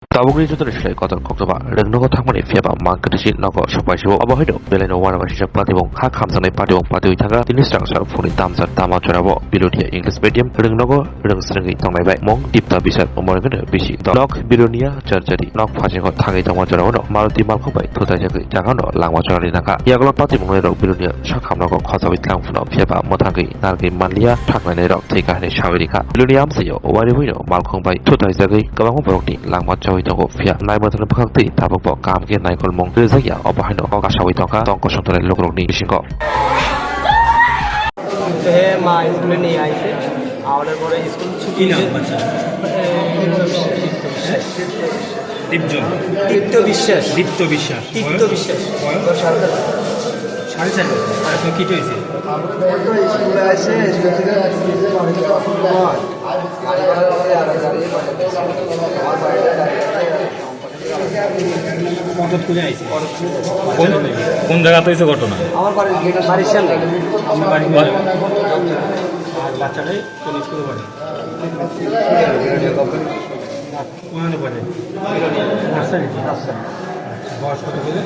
Tabugri Judarishle Kotor Koktoba, Renoko Tamani Fiaba, Mankatishi Noko, Shopashibo, Abahido, Beleno, one of Shisha Platibon, Hakamsane Patio, Patio Taga, the instructor for the Tamsa Tamachorabo, Bilotia English Medium, Renoko, Rungsringi Tongai, Mong, Dipta Bisha, Morgan, Bishi, Nok, Bilonia, Churchari, Nok Pajiko, Tangi Tamachorano, Malti Malkobai, Tutajaki, Jagano, Languacharinaka, Yagolo Patimono, Bilonia, Shakamoko, Kosa with Lamfno, Fiaba, Motangi, Nagi, Manlia, Takmanero, Tika, Shavirika, Biloniam Sio, Warivino, Malcolm by Tutajaki, Gamahobroni, Languachawi. Fia Naimathan Pakti, Tabako, Kamki, Naikol Mong, Rizaya, Obahino, Okashawitonka, Tonko Shantore Lokroni, Shingo. মা স্কুলে নিয়ে আইছে আমাদের পরে school ছুটি দীপ্ত বিশ্বাস সাড়ে চার বছর কি হয়েছে স্কুলে আসে স্কুল থেকে কোন জায়গাতে হয়েছে ঘটনা? আমার বাড়ির সামনে আর বাচ্চাটাই কোন স্কুলে পড়ে? ওখানে পড়ে। বয়স কত বলে?